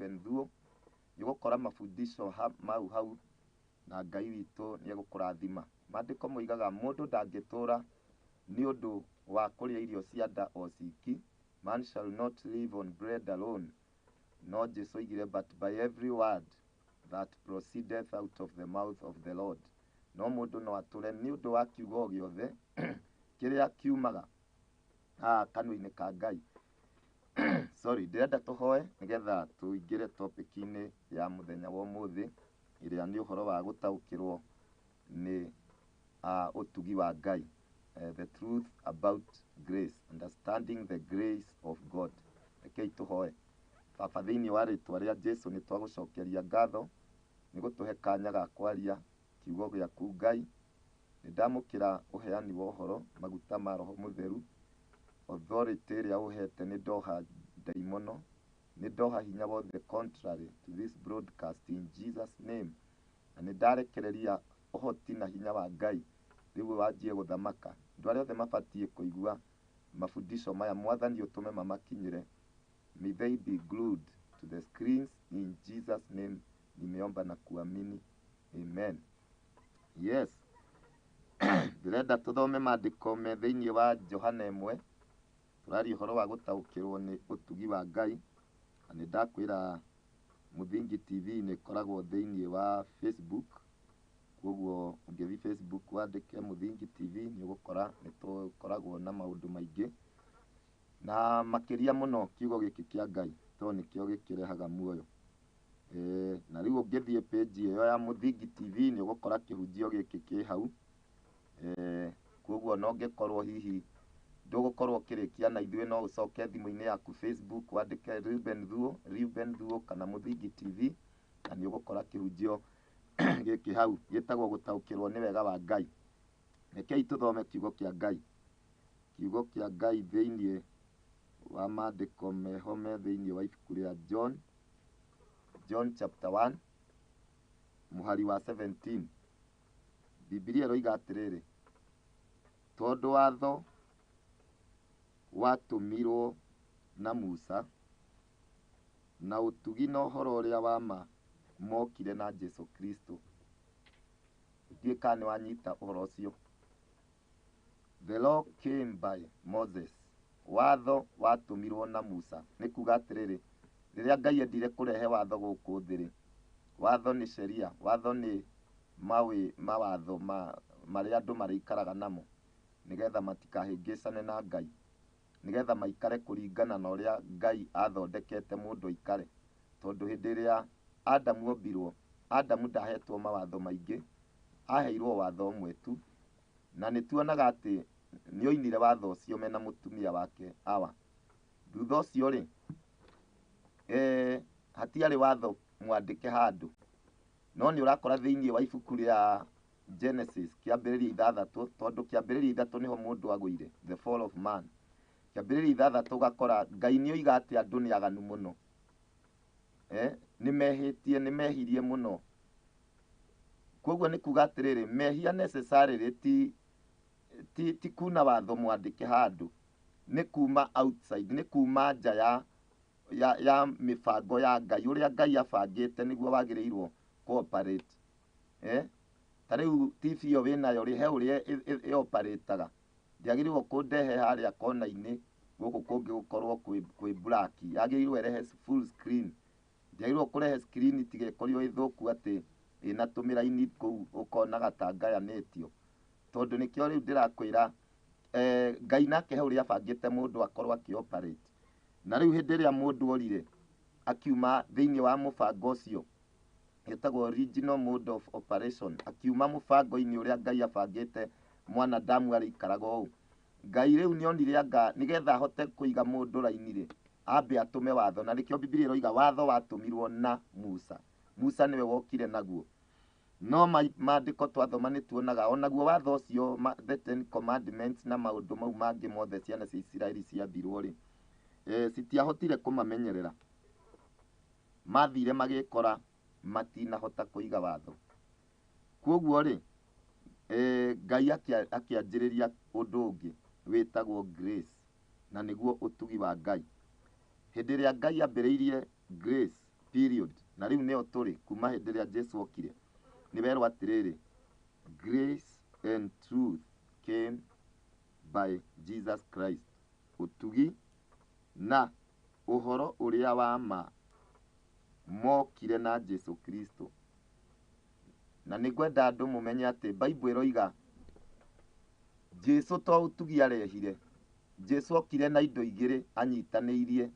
Ruben Thuo nĩ gũkora mafundisho mau hau na Ngai witũ nĩ egũkũrathima. Maandĩko moigaga mũndũ ndangĩtũũra nĩ ũndũ wa kũrĩa irio cia nda o ciki. Man shall not live on bread alone, no Jesũ oigire, but by every word that proceedeth out of the mouth of the Lord. No mũndũ no atũre nĩ ũndũ wa kiugo gĩothe kĩrĩa kiumaga kanua-inĩ ka Ngai. Sorry, ndĩrenda tũhoe nĩgetha tũingĩre topic-inĩ ya mũthenya wa ũmũthĩ ĩrĩa nĩ ũhoro wa gũtaũkĩrwo nĩ ũtugi wa Ngai. The truth about grace, understanding the grace of God. Rekei tũhoe. Baba, thĩinĩ wa rĩtwa rĩa Jesũ nĩ twagũcokeria ngatho nĩ gũtũhe kanya ga kwaria kiugo gĩaku Ngai. Nĩ ndamũkĩra ũheani wa ũhoro, maguta ma Roho Mũtheru, authority ĩrĩa ũhete nĩ ndoha ndaimono, nĩ ndoha hinya wothe contrary to this broadcast in Jesus name. Na nĩ ndarekereria ũhoti na hinya wa Ngai rĩu wanjie gũthamaka. Andũ arĩa othe mabatiĩ kũigua mafundisho maya, Mwathani ũtũme mamakinyĩre. May they be glued to the screens in Jesus name. Nimeomba na kuamini. Amen. Yes. Ndĩrenda tũthome maandĩko me thĩinĩ wa Johana 1. Tũraria ũhoro wa gũtaũkĩrwo nĩ ũtugi wa Ngai. Na nĩ ndakwĩra Mũthingi TV nĩ ĩkoragwo thĩinĩ wa Facebook. Koguo ũngĩthiĩ Facebook wandĩke Mũthingi TV nĩ ũgũkora nĩ tũkoragwo na maũndũ maingĩ. Na makĩria mũno kiugo gĩkĩ kĩa Ngai tondũ nĩkĩo gĩkĩrehaga muoyo. Na rĩu ũngĩthiĩ page ĩyo ya Mũthingi TV nĩ ũgũkora kĩhunjio gĩkĩ kĩ hau. Koguo no ngĩkorwo hihi ndũgũkorwo kĩrĩkia na ithuĩ, no ũcoke thimũ-inĩ yaku Facebook wandĩke Ruben Thuo kana Mũthingi TV na nĩ ũgũkora kĩhunjio gĩkĩ hau gĩtagwo gũtaũkĩrwo nĩ wega wa Ngai. Rekei tũthome kiugo kĩa Ngai. Kiugo kĩa Ngai thĩinĩ wa maandĩko meho me thĩinĩ wa ibuku rĩa John chapter 1 mũhari wa 17. Biblia ĩroiga atĩrĩrĩ, tondũ watho watũmirwo na Musa na ũtugi na ũhoro ũrĩa wa ma mokire na Jesũ Kristo. Ndiũĩ kana nĩ wanyita ũhoro ũcio. The law came by Moses. Watho watũmirwo na Musa. Nĩ kuuga atĩrĩrĩ, rĩrĩa Ngai endire kũrehe watho gũkũ thĩ, watho nĩ sheria, watho nĩ mawatho marĩa andũ marĩikaraga namo nĩgetha matikahĩngĩcane na Ngai, nĩgetha maikare kũringana na ũrĩa Ngai athondekete mũndũ aikare. Tondũ hĩndĩ ĩrĩa Adamu ombirwo, Adamu ndahetwo mawatho maingĩ, aheirwo watho ũmwe tu. Na nĩ tuonaga atĩ nĩ oinire watho ũcio mena mũtumia wake Hawa. Thutha ũcio rĩ, hatiarĩ watho mwandĩke handũ, no nĩ ũrakora thĩinĩ wa ibuku rĩa Genesis kĩambĩrĩria 6, tondũ kĩambĩrĩria 3 nĩho mũndũ agũire, the fall of man. Kĩambĩrĩria 6 ũgakora Ngai nĩ oiga atĩ andũ nĩ aganu mũno, nĩ mehĩtie, nĩ mehirie mũno. Koguo nĩ kuuga atĩrĩrĩ, mehia necessarily ti kuna watho mwandĩke handũ, nĩ kuma outside, nĩ kuma nja ya mĩbango ya Ngai, ũrĩa Ngai abangĩte nĩguo wagĩrĩirwo cooperate. Ta rĩu TV ĩyo wĩnayo rĩ, he ũrĩa ĩoparĩtaga. Ndĩagĩrĩirwo kũndehe harĩa kona-inĩ gũkũ kũngĩ gũkorwo kwĩ black, yagĩrĩirwo ĩrehe full screen. Ndĩagĩrĩirwo kũrehe screen tiga ĩkorirwo ĩthũku atĩ ĩna tũmĩraini kũu ũkonaga ta ngayanĩtio. Tondũ nĩkĩo rĩu ndĩrakwĩra Ngai nake he ũrĩa abangĩte mũndũ akorwo akĩoperate. Na rĩu hĩndĩ ĩrĩa mũndũ orire akiuma thĩinĩ wa mũbango ũcio ĩtagwo original mode of operation, akiuma mũbango-inĩ ũrĩa Ngai abangĩte mwanadamu arĩikaraga ũũ, Ngai rĩu nĩ onire anga nĩgetha ahote kũiga mũndũ raini-rĩ, ambe atũme watho. Na nĩkĩo Biblia ĩroiga watho watũmirwo na Musa. Musa nĩwe wokire naguo. No maandĩko twathoma nĩ tuonaga onaguo watho ũcio, the 10 commandments na maũndũ mau mangĩ mothe ciana cia Isiraeli ciambirwo-rĩ, citiahotire kũmamenyerera. Mathire magĩkora matinahota kũiga watho. Koguo-rĩ, Ngai akĩanjĩrĩria ũndũ ũngĩ wĩtagwo grace, na nĩguo ũtugi wa Ngai. Hĩndĩ ĩrĩa Ngai ambĩrĩirie grace, period. Na riu neo turi kuma hindi ria Jesu okire ni berwo atiriri, grace and truth came by Jesus Christ. Utugi na uhoro uria wa ma mokire na Jesu Kristo. Na nigwenda andu mumenye ati Bible iroiga Jesu to utugi arehire. Jesu okire na indo igiri anyitaniirie.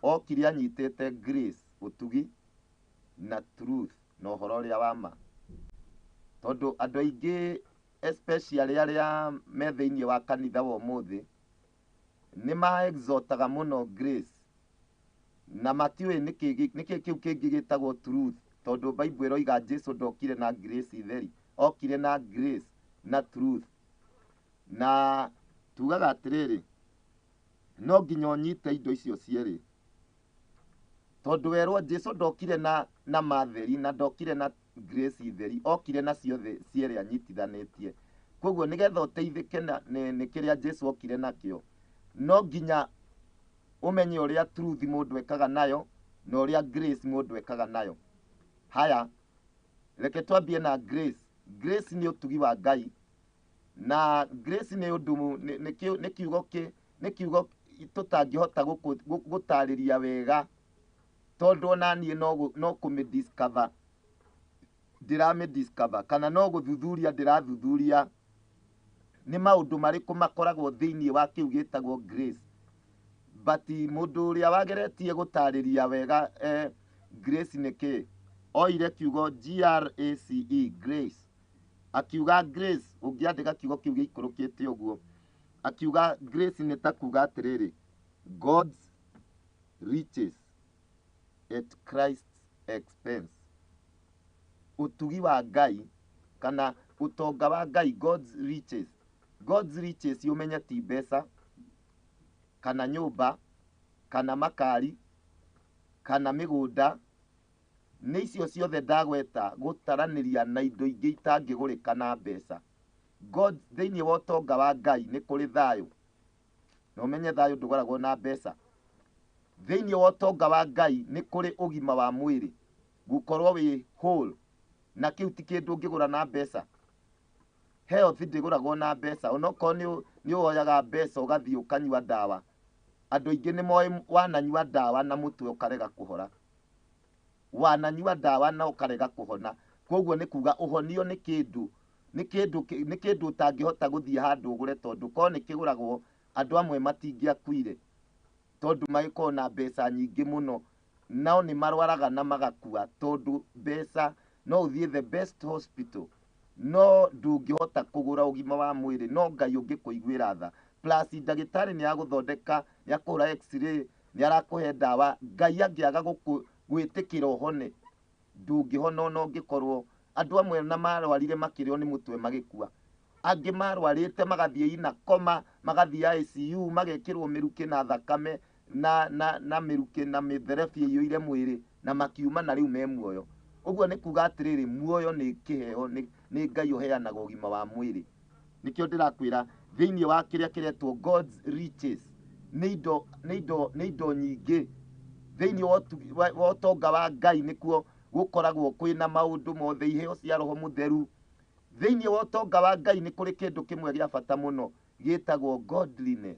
Okire anyitete grace utugi na truth na uhoro uria wa ma. Tondu andu aingi especially aria me thiini wa kanitha wa umuthi ni ma exaltaga muno grace na matiwe niki kiu kingi gitagwo truth. Tondu Bible iroiga Jesu ndokire na grace theri, okire na grace na truth. Na tugaga atiriri, no nginya unyite indo icio cieri. Tondu werwo Jesu ndokire na matheri na ndokire na grace theri, okire na ciothe cieri anyitithanitie. Koguo nigetha uteithike ni kiria Jesu okire nakio, no nginya umenye uria truth mundu ekaga nayo na uria grace mundu ekaga nayo. Haya, reke twambie na grace. Grace ni utugi wa Ngai, na grace ni undu ni kiugo tutangihota gutariria wega, tondu ona nie no kumidiscover ndiramidiscover, kana no guthuthuria ndirathuthuria ni maundu mariku makoragwo thiini wa kiu gitagwo grace. But mundu uria wageretie gutariria wega grace ni ki, oire kiugo grace, grace. Akiuga grace, ungiandika kiugo kiu giikurukite uguo, akiuga grace ni ta kuga atiriri, God's riches at Christ's expense. Utugi wa Ngai kana utonga wa Ngai, God's riches. God's riches umenye ti mbeca kana nyumba kana makari kana migunda. Ni icio ciothe ndagweta gutaraniria na indo ingi itangigurika na mbeca. God thiini wa utonga wa Ngai ni kuri thayo, na umenye thayo ndugoragwo na mbeca. Thiini wa utonga wa Ngai ni kuri ugima wa mwiri, gukorwo wi whole, na kiu ti kindu ungigura na mbeca. Health ndiguragwo na mbeca, onokorwo ni uoyaga mbeca ugathii ukanyua ndawa. Andu aingi ni moe wananyua ndawa na mutwe ukarega kuhora, wananyua ndawa na ukarega kuhona. Koguo ni kuga uhonio ni kindu utangihota guthii handu ugure, tondu ko ni kiguragwo andu amwe matingiakuire tondu magikorwo na mbeca nyingi muno, nao ni marwaraga na magakua tondu mbeca. No uthie the best hospital, no ndungihota kugura ugima wa mwiri, no Ngai ungikuiguira tha. Plus ndagitari ni aguthondeka, ni akura x-ray, ni arakuhe ndawa. Ngai angiaga gwitikira uhone, ndungihona no ngikorwo. Andu amwe na marwarire makirio ni mutwe magikua, angi marwarite magathie ina koma, magathie ICU, magekirwo miruki na thakame na miruki na mitherebi iyo mwiri, na makiuma na riu me muoyo. Uguo ni kuga atiriri, muoyo ni kiheo, ni Ngai uheanaga ugima wa mwiri. Nikio ndirakwira thiini wa kiria kiretwo God's riches ni indo nyingi. Thiini wa utonga wa Ngai nikuo gukoragwo kwina maundu mothe, iheo cia Roho Mutheru. Thiini wa utonga wa Ngai ni kuri kindu kimwe gia bata muno gitagwo godliness.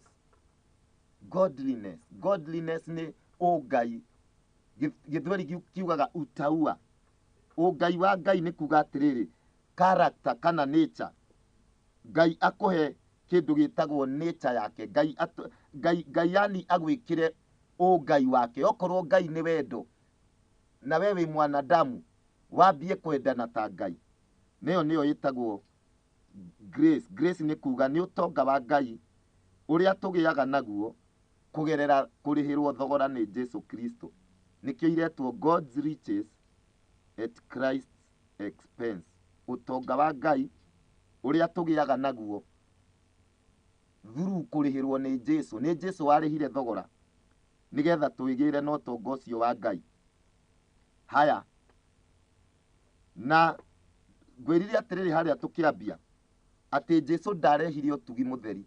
Godliness ni ungai, githweri kiugaga utaua. Ungai wa Ngai ni kuga atiriri, character kana nature. Ngai akuhe kindu gitagwo nature yake. Ngai yani agwikire ungai wake. Okorwo Ngai ni wendo na wewe mwanadamu wambie kwendana ta Ngai, niyo yitagwo grace. Grace ni kuga ni utonga wa Ngai uria tugiaga naguo kugerera kurihirwo thogora ni Jesu Kristo. Nikio iretwo God's riches at Christ's expense. Utonga wa Ngai uria tugiaga naguo through kurihirwo ni Jesu. Ni Jesu warihire thogora nigetha tuigire no utonga ucio wa Ngai. Haya, na ngwirire atiriri haria tukiambia ati Jesu ndarehire utugi mutheri,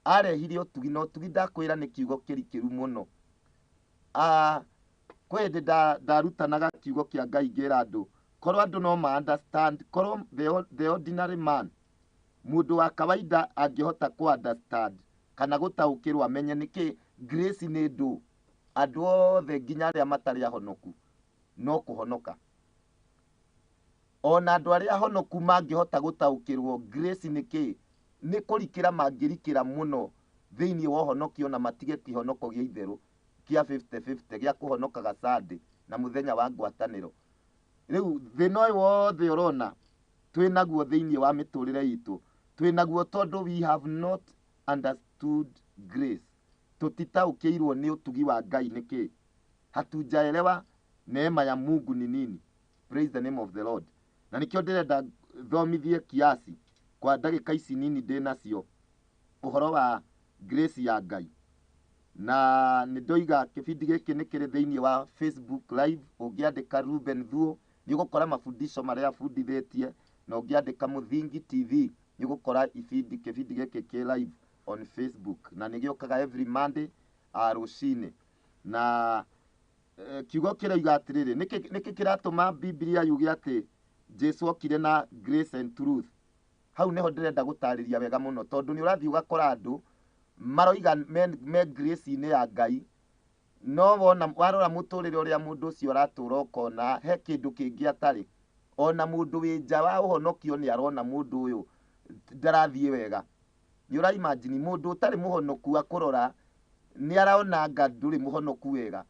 arehire utugi, no utugi ndakwira ni kiugo kirikiru muno. kwende ndarutanaga kiugo kia Ngai ngĩra andũ korwo andũ no ma understand, korwo the ordinary man, mũndũ wa kawaida angĩhota ku understand kana gũtaũkĩrwo amenye nĩkĩ grace nĩ ndũ, andũ othe nginya arĩa matarĩ ahonoku no kũhonoka. Ona andũ arĩa ahonoku mangĩhota gũtaũkĩrwo grace nĩkĩ, nĩ kũrikĩra mangĩrikĩra mũno thĩinĩ wa ũhonokio na matige kĩhonoko gĩa itherũ kia 50-50 gĩa kũhonokaga Sunday na mũthenya wa ngwatanĩro. Rĩu thĩna ũyũ wothe ũrona twĩnaguo thĩinĩ wa mĩtũrĩre itũ, twĩnaguo tondũ we have not understood grace. Tũtitaũkĩirwo nĩ ũtugi wa Ngai nĩkĩ, hatujaelewa neema ya Mungu ni nini. Praise the name of the Lord. Na nikio ndĩrenda thomithie kiasi kwa ndagĩka ici nini ndĩnacio ũhoro wa grace ya Ngai. Na nĩndoiga kĩbindi gĩkĩ nĩ kĩrĩ thĩinĩ wa Facebook live, ũngĩandĩka Ruben Thuo nĩ ũgũkora mafundisho marĩa abundithĩtie, na ũngĩandĩka Mũthingi TV nĩ ũgũkora kĩbindi gĩkĩ kĩ live on Facebook, na nĩ gĩũkaga every Monday rũcinĩ. Na kiugo kĩroiga atĩrĩrĩ, nĩkĩ kĩratũma Biblia yuge atĩ Jesu okire na grace and truth. Hau neho ndĩrenda gũtarĩria wega mũno, tondũ nĩ ũrathiĩ ũgakora andũ maroiga me grace-inĩ ya Ngai, no warora mũtũrĩre ũrĩa mũndũ ũcio aratũra ũkona he kĩndũ kĩngĩ atarĩ. Ona mũndũ wĩ nja wa ũhonokio nĩ arona mũndũ ũyũ ndarathiĩ wega. Nĩ ũra imagine mũndũ ũtarĩ mũhonoku akũrora nĩ araona anga ndũrĩ mũhonoku wega,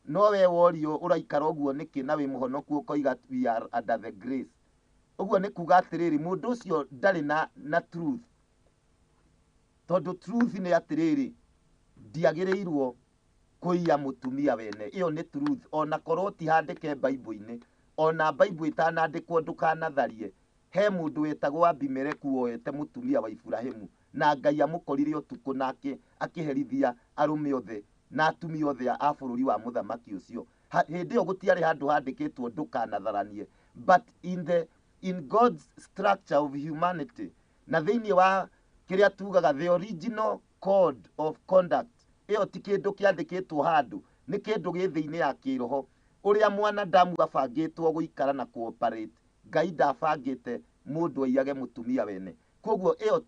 no we worio ũraikara ũguo nĩkĩ na wĩ mũhonoku ũkoiga we are under the grace. Ũguo nĩ kuga atĩrĩrĩ, mũndũ ũcio ndarĩ na truth, tondũ truth nĩ atĩrĩrĩ, ndiagĩrĩirwo kũiya mũtumia wene. Ĩyo nĩ truth, ona korwo ti handĩke Bible-inĩ, ona Bible ĩtanandĩkwo ndũkanatharie. He mũndũ wĩtagwo Abimeleku woete mũtumia wa Iburahĩmu, na Ngai amũkorire ũtukũ nake akĩherithia arũme othe na atumia othe a bũrũri wa mũthamaki ũcio. Hĩndĩ ĩyo gũtiarĩ handũ handĩkĩtwo ndũkanatharanie, but in God's structure of humanity, na thĩinĩ wa kĩrĩa tugaga the original code of conduct, ĩyo ti kĩndũ kĩandĩkĩtwo handũ, nĩ kĩndũ gĩ thĩinĩ ya kĩroho, ũrĩa mwanadamu abangĩtwo gũikara na cooperate. Ngai ndabangĩte mũndũ aiyage mũtumia wene. Koguo ĩyo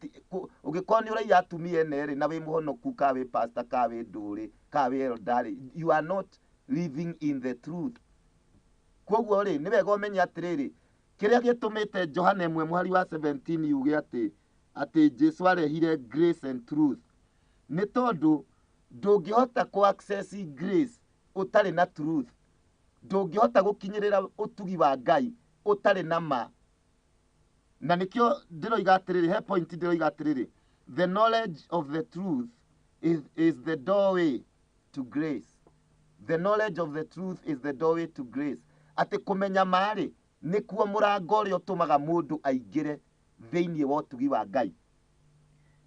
ũngĩkorwo nĩ ũraiya atumia ene rĩ na wĩ mũhonoku, ka wĩ pastor, ka wĩ ndũrĩ, ka wĩ elder, you are not living in the truth. Koguo rĩ nĩ wega ũmenye atĩrĩrĩ, kĩrĩa gĩtũmĩte Johana 1:17 yuge atĩ Jesu arehire grace and truth, nĩ tondũ ndũngĩhota ku access grace ũtarĩ na truth. Ndũngĩhota gũkinyĩrĩra ũtugi wa Ngai ũtarĩ na ma. Na nikio ndĩroiga atĩrĩrĩ, he point ndĩroiga atĩrĩrĩ, the knowledge of the truth is the doorway to grace. The knowledge of the truth is the doorway to grace. Atĩ kũmenya marĩ nĩkuo mũrango ũrĩa ũtũmaga mũndũ aingĩre thĩinĩ wa ũtugi wa Ngai.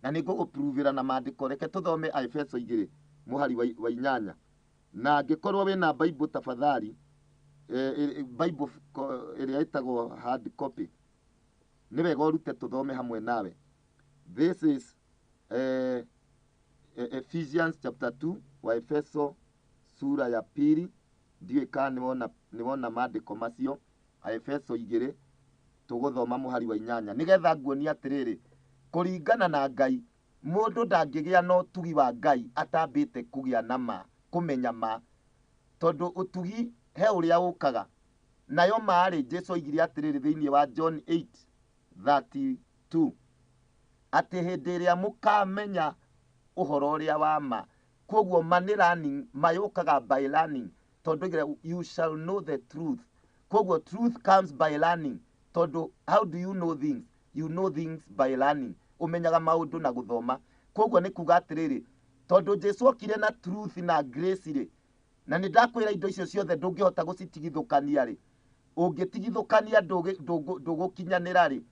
Na nĩngũgũpruvĩra na maandĩko, reke tũthome Efeso 2:8. Na angĩkorwo wĩna Bible tafadhali, Bible ĩrĩa ĩtagwo hard copy, nĩ wega ũrute tũthome hamwe nawe. This is Ephesians chapter 2 wa Efeso sura ya 2. Ndiũĩ kana nĩwona maandĩko macio. Efeso 2 tũgũthoma mũhari wa 8, nĩgetha nguonia atĩrĩrĩ, kũringana na Ngai mũndũ ndangĩgĩa na ũtugi wa Ngai atambĩte kũgĩa na ma, kũmenya ma, tondũ ũtugi he ũrĩa ũkaga. Nayo marĩ Jesu oigire atĩrĩrĩ thĩinĩ wa John 8:32, atĩ hĩndĩ ĩrĩa mũkamenya ũhoro ũrĩa wa ma. Koguo ma nĩ learning, mayũkaga by learning, tondũ you shall know the truth. Koguo truth comes by learning, tondũ how do you know things? You know things by learning. Ũmenyaga maũndũ na gũthoma. Koguo nĩ kuga atĩrĩrĩ, tondũ Jesu okire na truth na grace rĩ, na nĩ ndakwĩra indo icio ciothe ndũngĩhota gũcitigithũkania rĩ, ũngĩtigithũkania ndũgũkinyanĩra rĩ,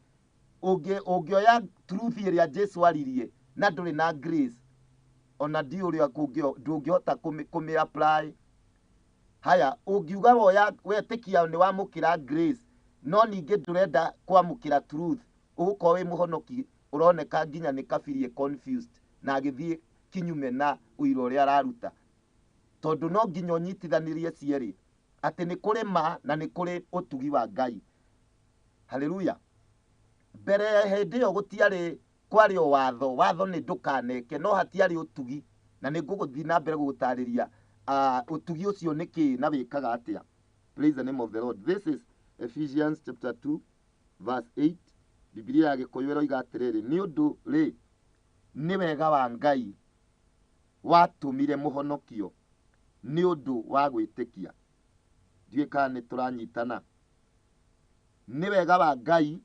ũngĩoya truth ĩrĩa Jesu aririe na ndũrĩ na grace, ona ndi ũrĩa ndũngĩhota kũmĩ-apply. Haya, ũngiuga wetĩkia nĩ wamũkĩra grace, no ningĩ ndũrenda kwamũkĩra truth, ũgũkorwo wĩ mũhonoki ũroneka nginya nĩ kabirie confused na agĩthiĩ kinyume na ũira ũrĩa araruta. Tondũ no nginya ũnyitithanĩrie cierĩ, Ati nĩ kũrĩ ma na nĩ kũrĩ ũtugi wa Ngai. Haleluya. Mbere hĩndĩ ĩyo gũtiarĩ kwarĩ o watho nĩ ndũkaneke, no hatiarĩ ũtugi, na nĩ ngũgũthiĩ na mbere gũgũtarĩria ũtugi ũcio nĩkĩ na wĩkaga atĩa. Praise the name of the Lord. This is Ephesians chapter 2 verse 8. Biblia ya Gĩkũyũ ĩroiga atĩrĩrĩ, nĩ ũndũ rĩ nĩ wega wa Ngai watũmire mũhonokio nĩ ũndũ wa gwĩtĩkia. Ndiũĩ kana nĩ tũranyitana. Nĩ wega wa Ngai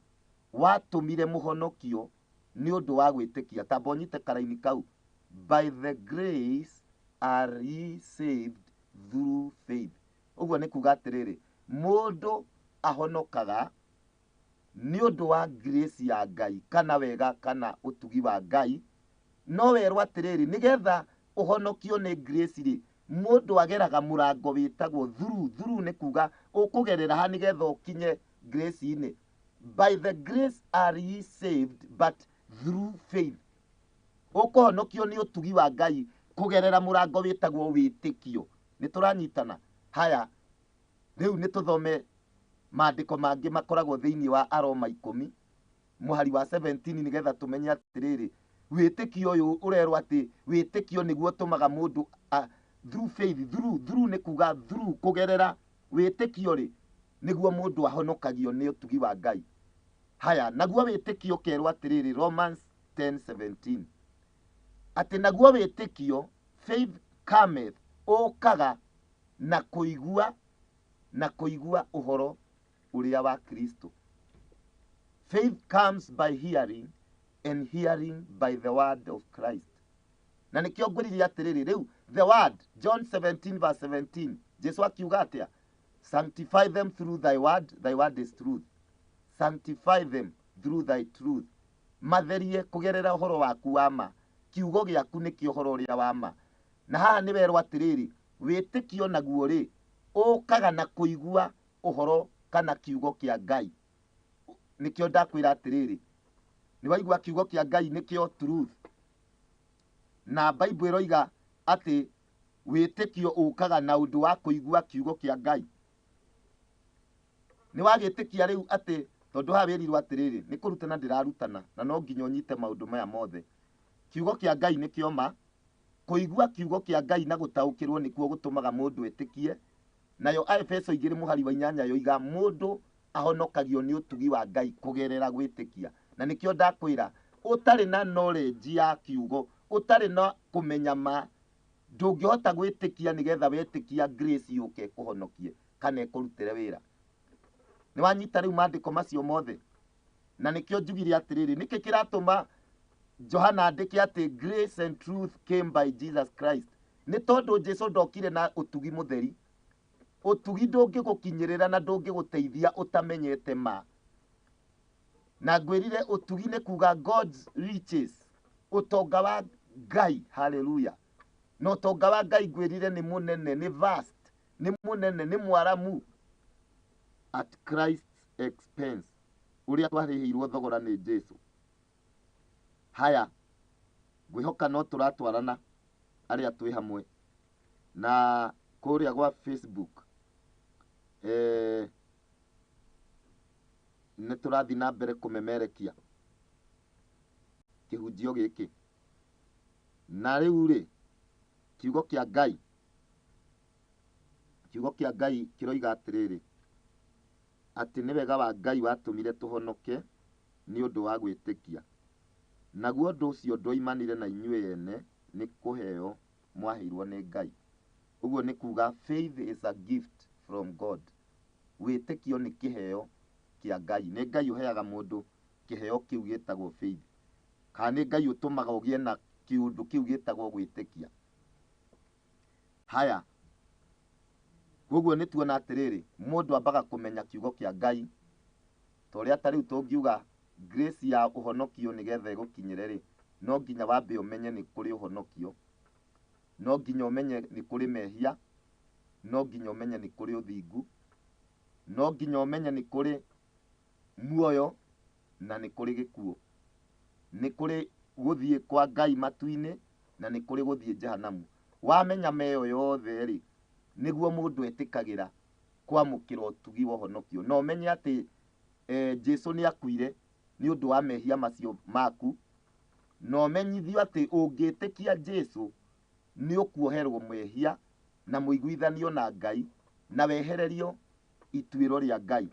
watũmire mũhonokio nĩ ũndũ wa gwĩtĩkia. Tamba ũnyite karaini kau. By the grace are ye saved through faith. Ũguo nĩ kuga atĩrĩrĩ, mũndũ ahonokaga nĩ ũndũ wa grace ya Ngai, kana wega kana ũtugi wa Ngai. No werwo atĩrĩrĩ, nĩgetha ũhonokio nĩ grace rĩ, mũndũ ageraga mũrango wĩtagwo through nĩ kuga ũkũgerera ha nĩgetha ũkinye grace-inĩ. By the grace are ye saved but through faith. Ũkũhonokio nĩ ũtugi wa Ngai kũgerera mũrango wĩtagwo wĩtĩkio. Nĩ tũranyitana. Haya, rĩu nĩ tũthome maandĩko mangĩ makoragwo thĩinĩ wa Aroma 10 mũhari wa 17 nĩgetha tũmenye atĩrĩrĩ, wĩtĩkio ũyũ ũrerwo atĩ wĩtĩkio nĩguo ũtũmaga mũndũ through faith. Through nĩ kuga through kũgerera wĩtĩkio rĩ nĩguo mũndũ ahonokagio nĩ ũtugi wa Ngai. Haya, naguo wĩtĩkio kerwo atĩrĩrĩ, Romans 10:17, atĩ naguo wĩtĩkio, faith cometh, ũkaga na kũigua ũhoro ũrĩa wa Kristo. Faith comes by hearing and hearing by the word of Christ. Na nĩkĩo ngwĩrire atĩrĩrĩ, rĩu the word, John 17:17, Jesu akiuga atĩa? Sanctify them through thy word is truth. Sanctify them through thy truth. Matherie kũgerera ũhoro waku wa ma. Kiugo gĩaku nĩkĩo ũhoro ũrĩa wa ma. Na haha nĩ werwo atĩrĩrĩ, wĩtĩkio naguo rĩ ũkaga na kũigua ũhoro kana kiugo kĩa Ngai. Nĩkĩo ndakwĩra atĩrĩrĩ, nĩ waigua kiugo kĩa Ngai nĩkĩo truth. Na Bible ĩroiga atĩ wĩtĩkio ũkaga na ũndũ wa kũigua kiugo kĩa Ngai. Nĩ wagĩtĩkia rĩu atĩ tondũ haha wĩrirwo atĩrĩrĩ, nĩ kũrutana ndĩrarutana na no nginya ũnyite maũndũ maya mothe. Kiugo kĩa Ngai nĩkĩo ma. Kũigua kiugo kĩa Ngai na gũtaũkĩrwo nĩkuo gũtũmaga mũndũ etĩkie. Nayo Efeso 2 mũhari wa 8 yoiga mũndũ ahonokagio nĩ ũtugi wa Ngai kũgerera gwĩtĩkia. Na nĩkĩo ndakwĩra, ũtarĩ na knowledge ya kiugo, ũtarĩ na kũmenya ma, ndũngĩhota gwĩtĩkia nĩgetha wetĩkia grace yũke kũhonokie kana ĩkũrutĩre wĩra. Nĩ wanyita rĩu maandĩko macio mothe. Na nĩkĩo njugire atĩrĩrĩ, nĩkĩ kĩratũma Johana andĩke atĩ grace and truth came by Jesus Christ? Nĩ tondũ Jesu ndokire na ũtugi mũtheri. Ũtugi ndũngĩgũkinyĩrĩra na ndũngĩgũteithia ũtamenyete ma. Na ngwĩrire ũtugi nĩ kuga God's riches, ũtonga wa Ngai. Hallelujah. Na ũtonga wa Ngai ngwĩrire nĩ mũnene, nĩ vast, nĩ mũnene, nĩ mwaramu. At Christ's expense, ũrĩa twarĩhĩirwo thogora nĩ Jesu. Haya, ngwĩhoka no tũratwarana arĩa twĩ hamwe na kũrĩa gwa Facebook. Nĩ tũrathiĩ na mbere kũmemerekia kĩhunjio gĩkĩ. Na rĩu rĩ, kiugo kĩa Ngai kĩroiga atĩrĩrĩ, atĩ nĩ wega wa Ngai watũmire tũhonoke nĩ ũndũ wa gwĩtĩkia. Naguo ũndũ ũcio ndwoimanire na inyuĩ ene, nĩ kũheo mwaheirwo nĩ Ngai. Ũguo nĩ kuga faith is a gift from God. Wĩtĩkio nĩ kĩheo kĩa Ngai. Nĩ Ngai ũheaga mũndũ kĩheo kĩu gĩtagwo faith. Kana nĩ Ngai ũtũmaga ũgĩe na kĩũndũ kĩu gĩtagwo gwĩtĩkia. Haya, ũguo nĩ tuona atĩrĩrĩ, mũndũ ambaga kũmenya kiugo kĩa Ngai. Torĩa ta rĩu tũngiuga grace ya ũhonokio nĩgetha ĩgũkinyĩre rĩ, no nginya wambe ũmenye nĩ kũrĩ ũhonokio, no nginya ũmenye nĩ kũrĩ mehia, no nginya ũmenye nĩ kũrĩ ũthingu, no nginya ũmenye nĩ kũrĩ muoyo na nĩ kũrĩ gĩkuũ. Nĩ kũrĩ gũthiĩ kwa Ngai matu-inĩ na nĩ kũrĩ gũthiĩ jehanamu. Wamenya meyo yothe rĩ, nĩguo mũndũ etĩkagĩra kwamũkĩra ũtugi wa ũhonokio. No menye atĩ Jesu nĩ akuire nĩ ũndũ wa mehia macio maku. No menyithio atĩ ũngĩtĩkia Jesu nĩ ũkuoherwo mehia na mũiguithanio na Ngai na wehererio ituĩro rĩa Ngai.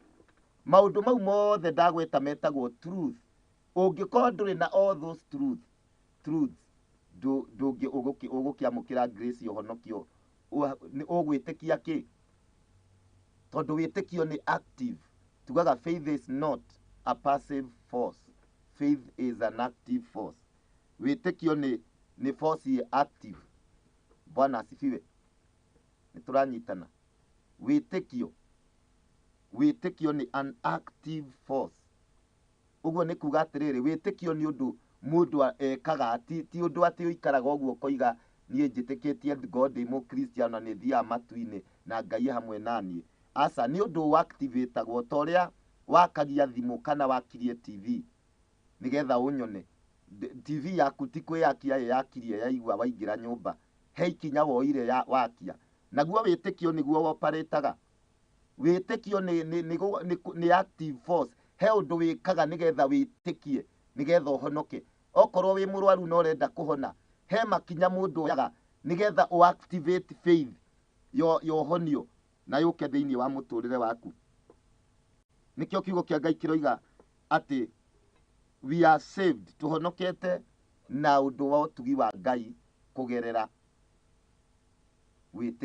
Maũndũ mau mothe ndagweta metagwo truth. Ũngĩkorwo ndũrĩ na all those truths ũgũkĩamũkĩra grace ya ũhonokio. Ũgwĩtĩkia kĩ? Tondũ wĩtĩkio nĩ active. Tugaga faith is not a passive force. Faith is an active force. Wĩtĩkio nĩ force active. Bwana asifiwe. Nĩtũranyitana. Wĩtĩkio nĩ an active force. Ũguo nĩ kuga atĩrĩrĩ, wĩtĩkio nĩ ũndũ mũndũ ekaga, ti ũndũ atĩ ũikaraga ũguo koiga niĩ njĩtĩkĩtie God ndĩ mũkristiano na nĩ thiaga matu-inĩ na Ngai hamwe naniĩ. Aca, nĩ ũndũ ũactivate-agwo ta ũrĩa wakagia thimũ kana wakirie TV nĩgetha ũnyone. TV yaku ti kwĩyakia yakirie yaigua waingĩra nyũmba. He ikinya woire wakia. Naguo wĩtĩkio nĩguo operate-aga. Wĩtĩkio nĩ active force. He ũndũ wĩkaga nĩgetha wĩtĩkie nĩgetha ũhonoke. Okorwo wĩ mũrwaru na ũrenda kũhona, he makinya mũndũ oyaga nĩgetha ũactivate faith ya ũhonio na yũke thĩinĩ wa mũtũrĩre waku. Nĩkĩo kiugo kĩa Ngai kĩroiga atĩ we are saved, tũhonokete na ũndũ wa ũtugi wa Ngai kũgerera wĩtĩkio.